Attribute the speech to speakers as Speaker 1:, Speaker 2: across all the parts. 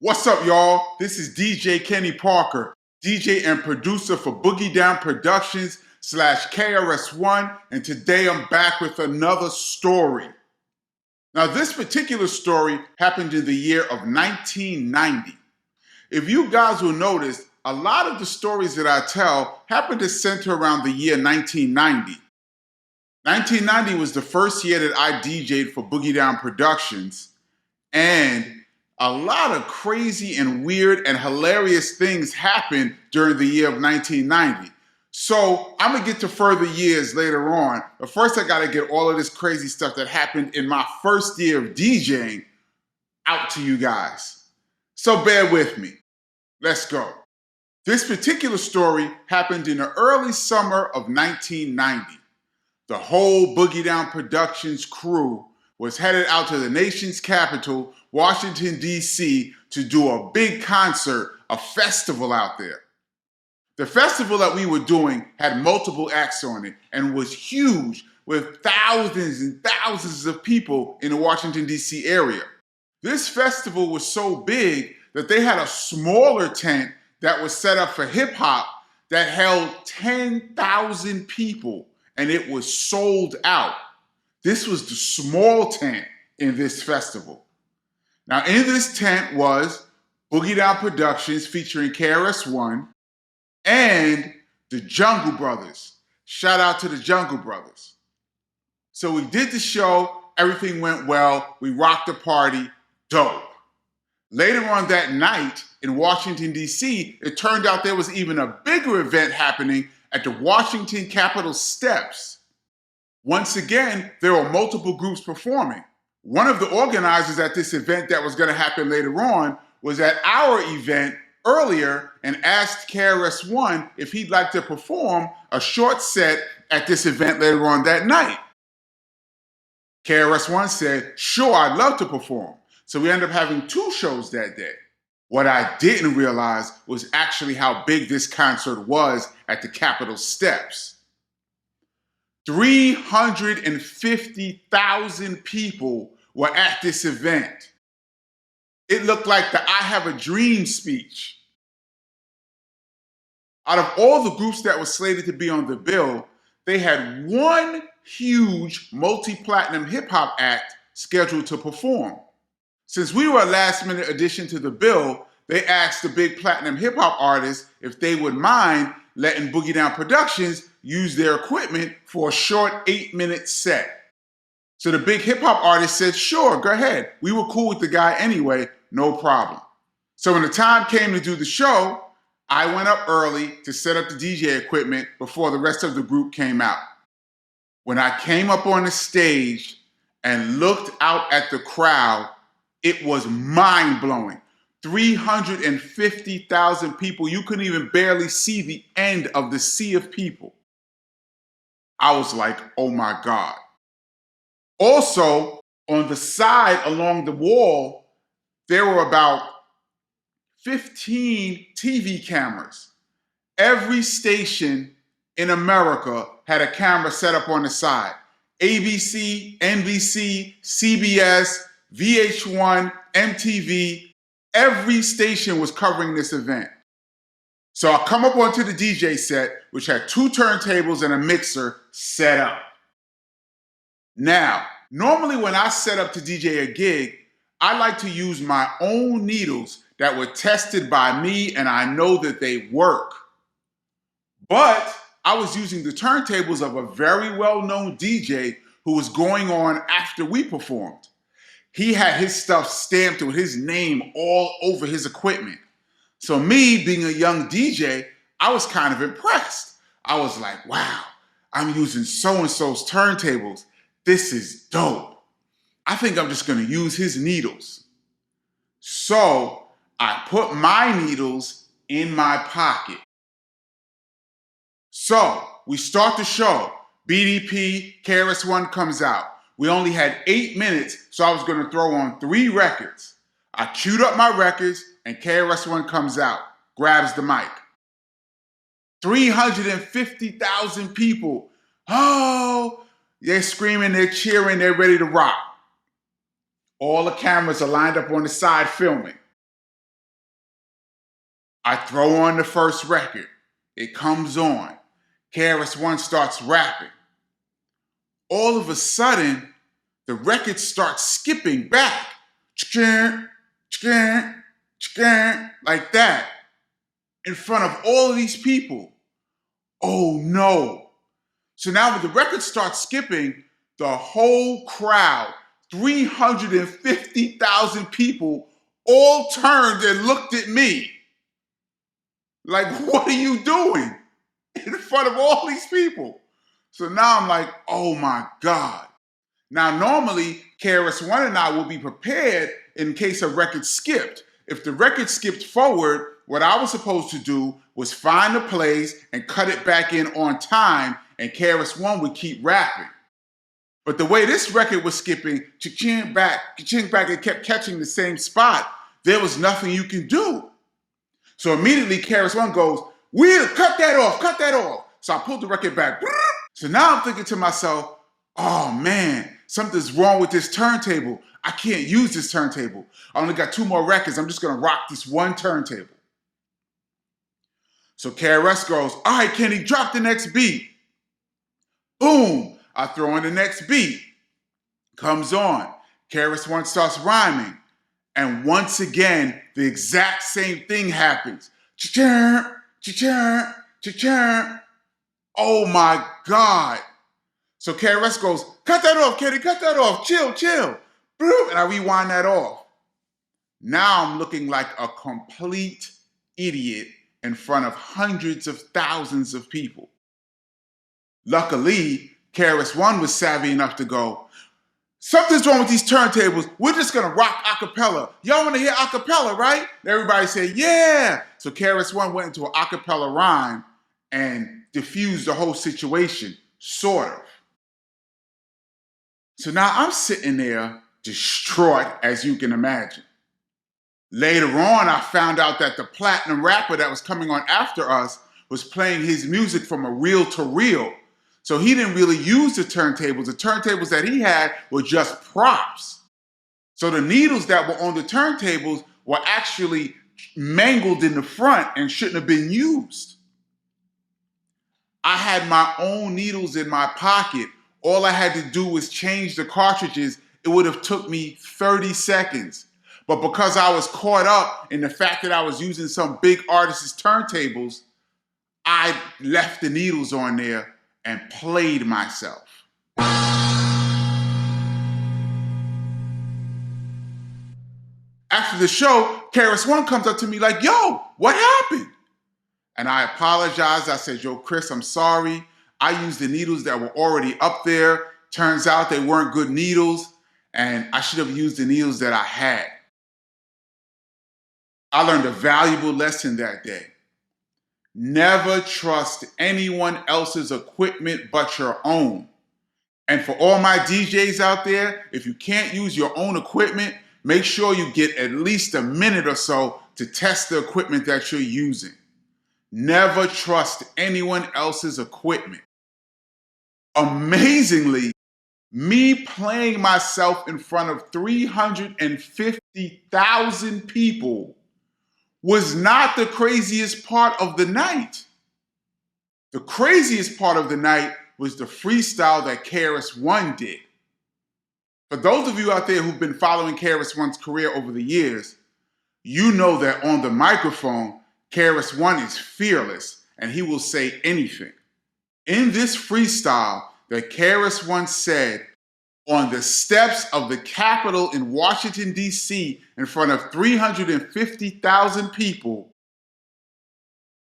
Speaker 1: What's up, y'all? This is DJ Kenny Parker, DJ and producer for Boogie Down Productions / KRS-One, and today I'm back with another story. Now, this particular story happened in the year of 1990. If you guys will notice, a lot of the stories that I tell happen to center around the year 1990. 1990 was the first year that I DJ'd for Boogie Down Productions, and a lot of crazy and weird and hilarious things happened during the year of 1990. So I'm gonna get to further years later on, but first I gotta get all of this crazy stuff that happened in my first year of DJing out to you guys. So bear with me. Let's go. This particular story happened in the early summer of 1990. The whole Boogie Down Productions crew was headed out to the nation's capital, Washington, D.C., to do a big concert, a festival out there. The festival that we were doing had multiple acts on it and was huge, with thousands and thousands of people in the Washington, D.C. area. This festival was so big that they had a smaller tent that was set up for hip-hop that held 10,000 people, and it was sold out. This was the small tent in this festival. Now, in this tent was Boogie Down Productions featuring KRS-One and the Jungle Brothers. Shout out to the Jungle Brothers. So we did the show, everything went well, we rocked the party, dope. Later on that night in Washington, D.C., it turned out there was even a bigger event happening at the Washington Capitol steps. Once again, there were multiple groups performing. One of the organizers at this event that was going to happen later on was at our event earlier and asked KRS-One if he'd like to perform a short set at this event later on that night. KRS-One said, sure, I'd love to perform. So we ended up having 2 shows that day. What I didn't realize was actually how big this concert was at the Capitol steps. 350,000 people were at this event. It looked like the I Have a Dream speech. Out of all the groups that were slated to be on the bill, they had one huge multi-platinum hip-hop act scheduled to perform. Since we were a last-minute addition to the bill, they asked the big platinum hip-hop artists if they would mind letting Boogie Down Productions use their equipment for a short 8-minute set. So the big hip-hop artist said, sure, go ahead. We were cool with the guy anyway, no problem. So when the time came to do the show, I went up early to set up the DJ equipment before the rest of the group came out. When I came up on the stage and looked out at the crowd, it was mind-blowing. 350,000 people. You couldn't even barely see the end of the sea of people. I was like, oh my God. Also, on the side along the wall, there were about 15 TV cameras. Every station in America had a camera set up on the side. ABC, NBC, CBS, VH1, MTV, every station was covering this event. So I come up onto the DJ set, which had 2 turntables and a mixer set up. Now, normally when I set up to DJ a gig, I like to use my own needles that were tested by me and I know that they work. But I was using the turntables of a very well-known DJ who was going on after we performed. He had his stuff stamped with his name all over his equipment. So me, being a young DJ, I was kind of impressed. I was like, wow, I'm using so-and-so's turntables. This is dope. I think I'm just gonna use his needles. So I put my needles in my pocket. So we start the show. BDP, KRS-One comes out. We only had 8 minutes, so I was gonna throw on 3 records. I queued up my records and KRS-One comes out, grabs the mic. 350,000 people. Oh, they're screaming, they're cheering, they're ready to rock. All the cameras are lined up on the side filming. I throw on the first record. It comes on. KRS-One starts rapping. All of a sudden, the record starts skipping back. Like that. In front of all of these people. Oh no. So now when the record starts skipping, the whole crowd, 350,000 people, all turned and looked at me. Like, what are you doing in front of all these people? So now I'm like, oh my God. Now, normally, KRS-One and I will be prepared in case a record skipped. If the record skipped forward, what I was supposed to do was find the plays and cut it back in on time, and KRS-One would keep rapping. But the way this record was skipping, cha-ching back, it kept catching the same spot. There was nothing you can do. So immediately KRS-One goes, Will, cut that off. So I pulled the record back. So now I'm thinking to myself, oh man, something's wrong with this turntable. I can't use this turntable. I only got 2 more records. I'm just gonna rock this one turntable. So KRS goes, all right, Kenny, drop the next beat. Boom, I throw in the next beat. Comes on. KRS-One starts rhyming. And once again, the exact same thing happens. Cha-churn, cha-churn, cha-churn. Oh my God. So KRS goes, cut that off, Kenny, cut that off. Chill. And I rewind that off. Now I'm looking like a complete idiot in front of hundreds of thousands of people. Luckily, KRS-One was savvy enough to go, something's wrong with these turntables. We're just gonna rock acapella. Y'all wanna hear acapella, right? And everybody said, yeah. So KRS-One went into an acapella rhyme and diffused the whole situation, sort of. So now I'm sitting there distraught, as you can imagine. Later on, I found out that the platinum rapper that was coming on after us was playing his music from a reel-to-reel. So he didn't really use the turntables. The turntables that he had were just props. So the needles that were on the turntables were actually mangled in the front and shouldn't have been used. I had my own needles in my pocket. All I had to do was change the cartridges. It would have took me 30 seconds. But because I was caught up in the fact that I was using some big artist's turntables, I left the needles on there and played myself. After the show, KRS-One comes up to me like, yo, what happened? And I apologized. I said, yo, Chris, I'm sorry. I used the needles that were already up there. Turns out they weren't good needles, and I should have used the needles that I had. I learned a valuable lesson that day. Never trust anyone else's equipment but your own. And for all my DJs out there, if you can't use your own equipment, make sure you get at least a minute or so to test the equipment that you're using. Never trust anyone else's equipment. Amazingly, me playing myself in front of 350,000 people was not the craziest part of the night. The craziest part of the night was the freestyle that KRS-One did. For those of you out there who've been following KRS-One's career over the years, you know that on the microphone, KRS-One is fearless and he will say anything. In this freestyle that KRS-One said on the steps of the Capitol in Washington, D.C., in front of 350,000 people,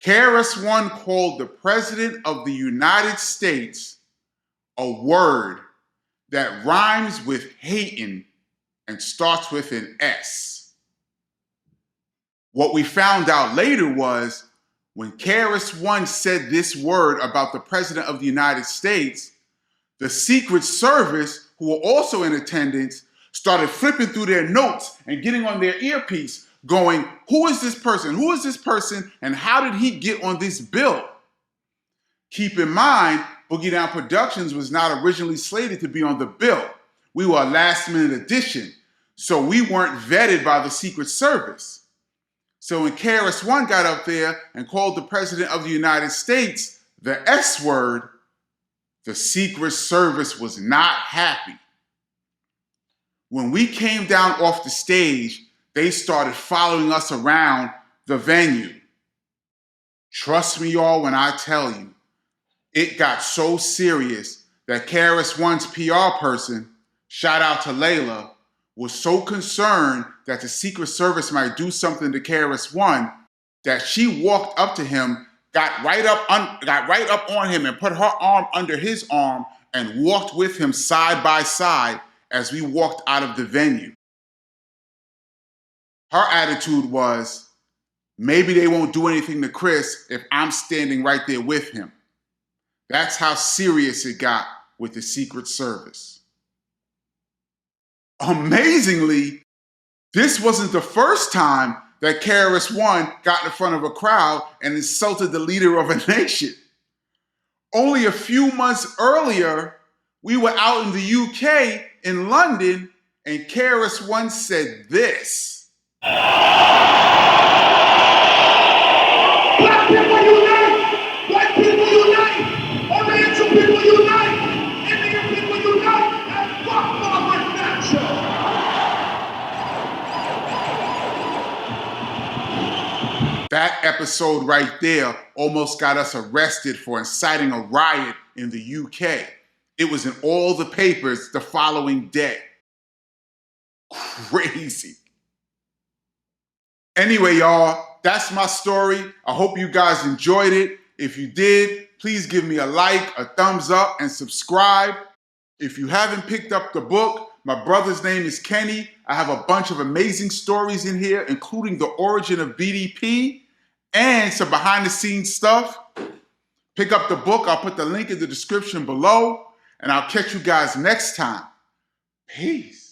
Speaker 1: KRS-One called the President of the United States a word that rhymes with hating and starts with an S. What we found out later was when KRS-One said this word about the President of the United States, the Secret Service, who were also in attendance, started flipping through their notes and getting on their earpiece going, who is this person? Who is this person? And how did he get on this bill? Keep in mind, Boogie Down Productions was not originally slated to be on the bill. We were a last minute addition, so we weren't vetted by the Secret Service. So when KRS-One got up there and called the President of the United States the S word, the Secret Service was not happy. When we came down off the stage, they started following us around the venue. Trust me, y'all, when I tell you, it got so serious that KRS-One's PR person, shout out to Layla, was so concerned that the Secret Service might do something to KRS-One that she walked up to him, got right up on him and put her arm under his arm and walked with him side by side as we walked out of the venue. Her attitude was, maybe they won't do anything to Chris if I'm standing right there with him. That's how serious it got with the Secret Service. Amazingly, this wasn't the first time that KRS-One got in front of a crowd and insulted the leader of a nation. Only a few months earlier, we were out in the UK, in London, and KRS-One said this.
Speaker 2: Black people unite! White people unite! Oriental people unite! Indian people unite! And fuck Margaret Thatcher!
Speaker 1: That episode right there almost got us arrested for inciting a riot in the UK. It was in all the papers the following day. Crazy. Anyway, y'all, that's my story. I hope you guys enjoyed it. If you did, please give me a like, a thumbs up, and subscribe. If you haven't picked up the book, my brother's name is Kenny. I have a bunch of amazing stories in here, including the origin of BDP and some behind-the-scenes stuff. Pick up the book. I'll put the link in the description below, and I'll catch you guys next time. Peace.